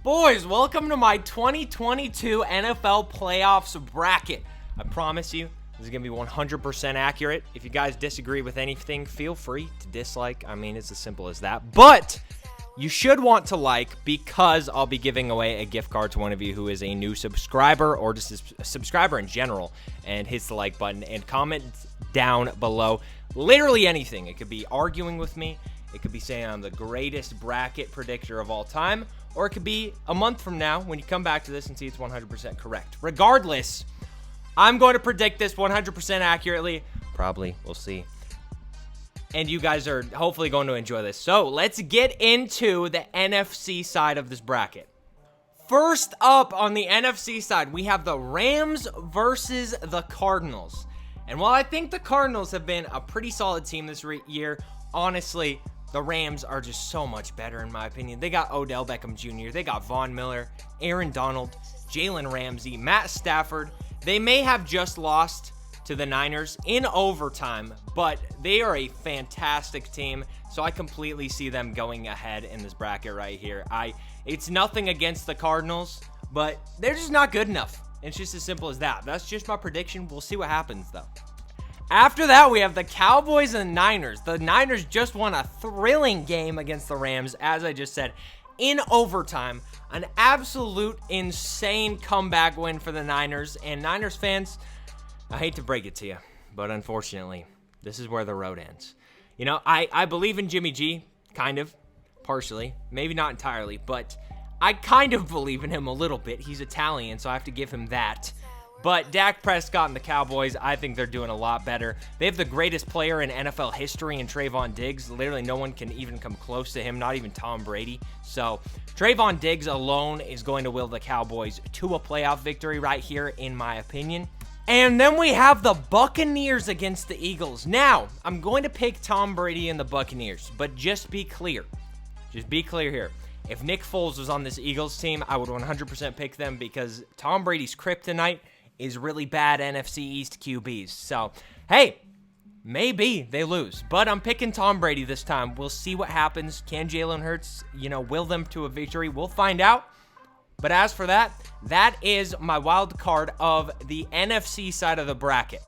Boys, welcome to my 2022 NFL Playoffs bracket. I promise you, this is going to be 100% accurate. If you guys disagree with anything, feel free to dislike. I mean, it's as simple as that. But you should want to like, because I'll be giving away a gift card to one of you who is a new subscriber or just a subscriber in general, and hits the like button and comment down below literally anything. It could be arguing with me. It could be saying I'm the greatest bracket predictor of all time. Or it could be a month from now when you come back to this and see it's 100% correct. Regardless, I'm going to predict this 100% accurately. Probably. We'll see. And you guys are hopefully going to enjoy this. So let's get into the NFC side of this bracket. First up on the NFC side, we have the Rams versus the Cardinals. And while I think the Cardinals have been a pretty solid team this year, honestly, the Rams are just so much better in my opinion. They got Odell Beckham Jr., they got Von Miller, Aaron Donald, Jalen Ramsey, Matt Stafford. They may have just lost to the Niners in overtime, but they are a fantastic team, so I completely see them going ahead in this bracket right here. It's nothing against the Cardinals, but they're just not good enough. It's just as simple as that. That's just my prediction. We'll see what happens, though. After that, we have the Cowboys and Niners. The Niners just won a thrilling game against the Rams, as I just said, in overtime. An absolute insane comeback win for the Niners. And Niners fans, I hate to break it to you, but unfortunately, this is where the road ends. You know, I believe in Jimmy G, kind of, partially. Maybe not entirely, but I kind of believe in him a little bit. He's Italian, so I have to give him that. But Dak Prescott and the Cowboys, I think they're doing a lot better. They have the greatest player in NFL history in Trayvon Diggs. Literally no one can even come close to him, not even Tom Brady. So Trayvon Diggs alone is going to will the Cowboys to a playoff victory right here, in my opinion. And then we have the Buccaneers against the Eagles. Now, I'm going to pick Tom Brady and the Buccaneers, but just be clear. Just be clear here. If Nick Foles was on this Eagles team, I would 100% pick them because Tom Brady's kryptonite is really bad NFC East QBs. So, hey, maybe they lose, but I'm picking Tom Brady this time. We'll see what happens. Can Jalen Hurts, will them to a victory? We'll find out. But as for that, that is my wild card of the NFC side of the bracket.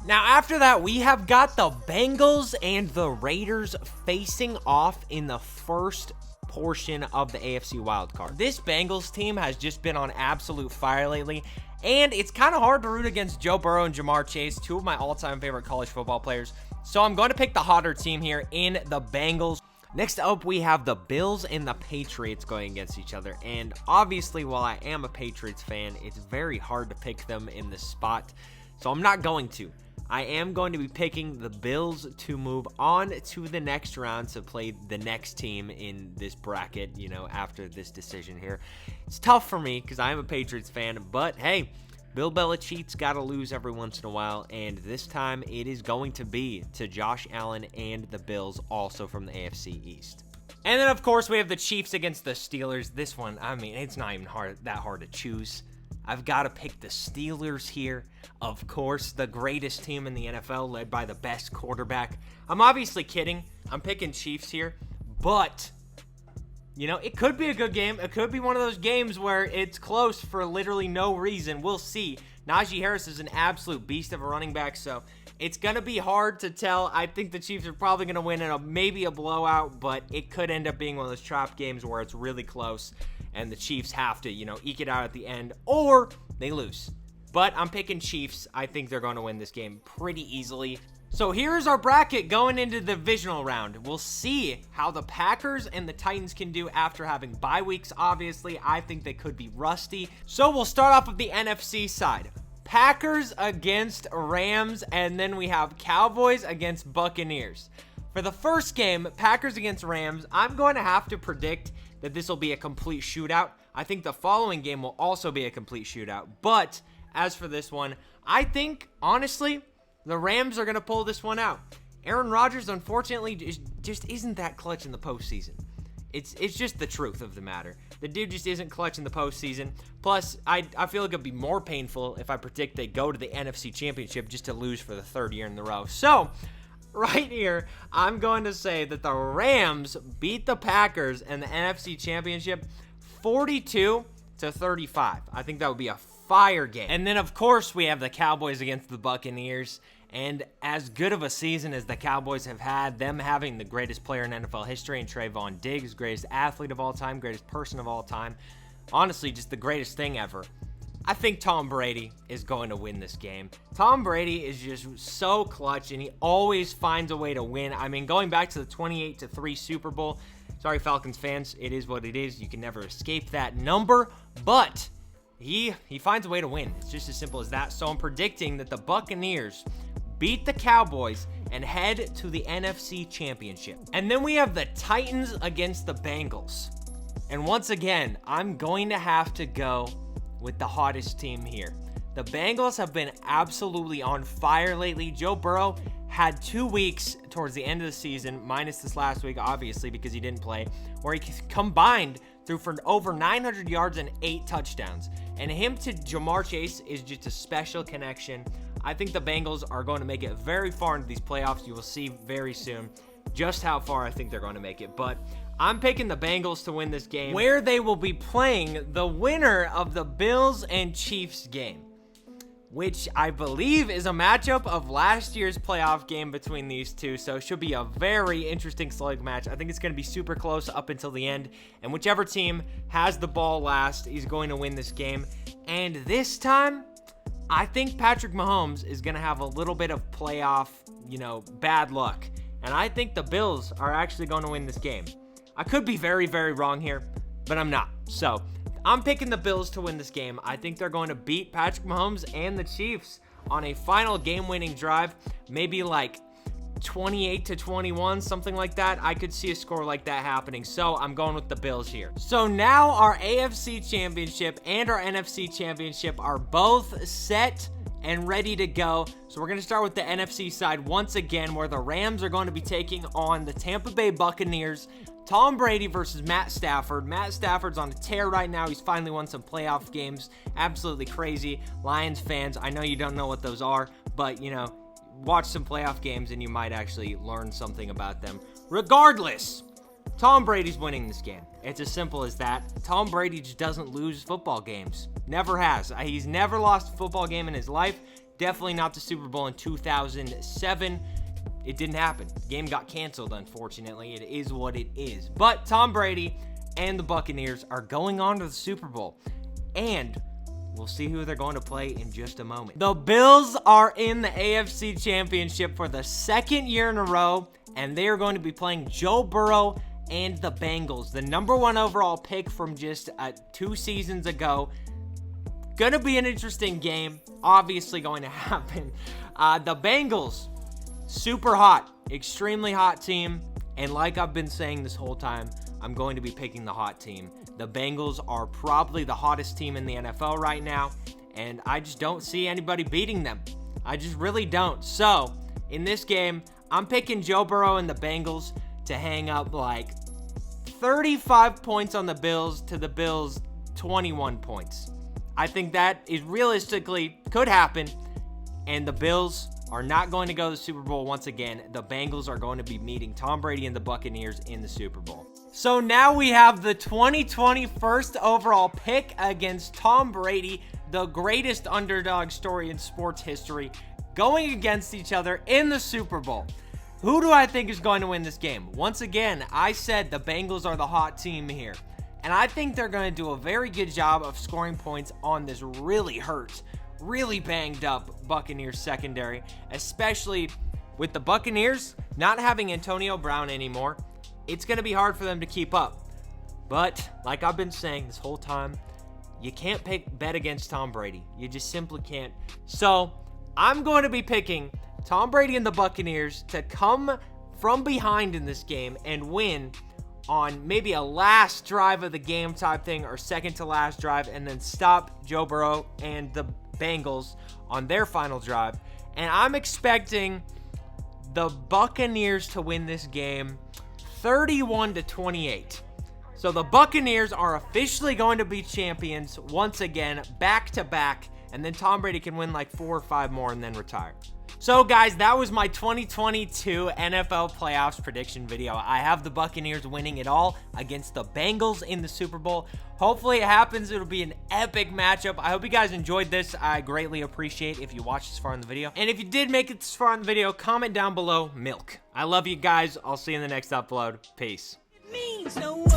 Now, after that, we have got the Bengals and the Raiders facing off in the first portion of the AFC Wild Card. This Bengals team has just been on absolute fire lately, and it's kind of hard to root against Joe Burrow and Jamar Chase, two of my all-time favorite college football players. So I'm going to pick the hotter team here in the Bengals. Next up, we have the Bills and the Patriots going against each other. And obviously, while I am a Patriots fan, it's very hard to pick them in this spot. So I'm not going to. I am going to be picking the Bills to move on to the next round to play the next team in this bracket, after this decision here. It's tough for me because I am a Patriots fan, but hey, Bill Belichick's got to lose every once in a while, and this time it is going to be to Josh Allen and the Bills, also from the AFC East. And then, of course, we have the Chiefs against the Steelers. This one, it's not even that hard to choose. I've got to pick the Steelers here. Of course, the greatest team in the NFL, led by the best quarterback. I'm obviously kidding. I'm picking Chiefs here, but it could be a good game. It could be one of those games where it's close for literally no reason. We'll see. Najee Harris is an absolute beast of a running back, so it's going to be hard to tell. I think the Chiefs are probably going to win in maybe a blowout, but it could end up being one of those trap games where it's really close and the Chiefs have to, eke it out at the end, or they lose. But I'm picking Chiefs. I think they're going to win this game pretty easily. So here's our bracket going into the divisional round. We'll see how the Packers and the Titans can do after having bye weeks. Obviously, I think they could be rusty. So we'll start off with the NFC side. Packers against Rams, and then we have Cowboys against Buccaneers. For the first game, Packers against Rams, I'm going to have to predict that this will be a complete shootout. I think the following game will also be a complete shootout. But as for this one, I think, honestly, the Rams are going to pull this one out. Aaron Rodgers, unfortunately, just isn't that clutch in the postseason. It's just the truth of the matter. The dude just isn't clutch in the postseason. Plus, I feel like it'd be more painful if I predict they go to the NFC Championship just to lose for the third year in a row. So, right here, I'm going to say that the Rams beat the Packers in the NFC Championship 42-35. I think that would be a fire game. And then, of course, we have the Cowboys against the Buccaneers. And as good of a season as the Cowboys have had, them having the greatest player in NFL history, and Trayvon Diggs, greatest athlete of all time, greatest person of all time, honestly, just the greatest thing ever. I think Tom Brady is going to win this game. Tom Brady is just so clutch, and he always finds a way to win. I mean, going back to the 28-3 Super Bowl, sorry, Falcons fans, it is what it is. You can never escape that number, but he finds a way to win. It's just as simple as that. So I'm predicting that the Buccaneers beat the Cowboys and head to the NFC Championship. And then we have the Titans against the Bengals. And once again, I'm going to have to go with the hottest team here. The Bengals have been absolutely on fire lately. Joe Burrow had 2 weeks towards the end of the season, minus this last week, obviously, because he didn't play, where he combined threw for over 900 yards and 8 touchdowns. And him to Jamar Chase is just a special connection. I think the Bengals are going to make it very far into these playoffs. You will see very soon just how far I think they're going to make it. But I'm picking the Bengals to win this game, where they will be playing the winner of the Bills and Chiefs game, which I believe is a matchup of last year's playoff game between these two. So it should be a very interesting slug match. I think it's going to be super close up until the end. And whichever team has the ball last is going to win this game. And this time, I think Patrick Mahomes is going to have a little bit of playoff, bad luck. And I think the Bills are actually going to win this game. I could be very, very wrong here, but I'm not. So I'm picking the Bills to win this game. I think they're going to beat Patrick Mahomes and the Chiefs on a final game-winning drive, maybe like 28-21, something like that. I could see a score like that happening, so I'm going with the Bills here. So now our AFC Championship and our NFC Championship are both set and ready to go. So we're going to start with the NFC side once again, where the Rams are going to be taking on the Tampa Bay Buccaneers. Tom Brady versus Matt Stafford. Matt Stafford's on a tear right now. He's finally won some playoff games. Absolutely crazy. Lions fans, I know you don't know what those are, but, watch some playoff games and you might actually learn something about them. Regardless, Tom Brady's winning this game. It's as simple as that. Tom Brady just doesn't lose football games. Never has. He's never lost a football game in his life. Definitely not the Super Bowl in 2007. It didn't happen. The game got canceled, unfortunately. It is what it is. But Tom Brady and the Buccaneers are going on to the Super Bowl. And we'll see who they're going to play in just a moment. The Bills are in the AFC Championship for the second year in a row. And they are going to be playing Joe Burrow and the Bengals. The number 1 overall pick from just 2 seasons ago. Gonna be an interesting game. Obviously going to happen. The Bengals, super hot, extremely hot team. And like I've been saying this whole time, I'm going to be picking the hot team. The Bengals are probably the hottest team in the NFL right now. And I just don't see anybody beating them. I just really don't. So, in this game, I'm picking Joe Burrow and the Bengals to hang up like 35 points on the Bills to the Bills' 21 points. I think that is realistically could happen. And the Bills are not going to go to the Super Bowl once again. The Bengals are going to be meeting Tom Brady and the Buccaneers in the Super Bowl. So now we have the 2020 first overall pick against Tom Brady, the greatest underdog story in sports history, going against each other in the Super Bowl. Who do I think is going to win this game? Once again, I said the Bengals are the hot team here. And I think they're going to do a very good job of scoring points on this really hurt, really banged up Buccaneers secondary, especially with the Buccaneers not having Antonio Brown anymore. It's going to be hard for them to keep up. But like I've been saying this whole time, you can't bet against Tom Brady. You just simply can't. So I'm going to be picking Tom Brady and the Buccaneers to come from behind in this game and win on maybe a last drive of the game type thing, or second to last drive, and then stop Joe Burrow and the Bengals on their final drive. And I'm expecting the Buccaneers to win this game 31-28. So the Buccaneers are officially going to be champions once again, back to back, and then Tom Brady can win like 4 or 5 more and then retire. So guys, that was my 2022 NFL playoffs prediction video. I have the Buccaneers winning it all against the Bengals in the Super Bowl. Hopefully it happens. It'll be an epic matchup. I hope you guys enjoyed this. I greatly appreciate if you watched this far in the video. And if you did make it this far in the video, comment down below, milk. I love you guys. I'll see you in the next upload. Peace. It means no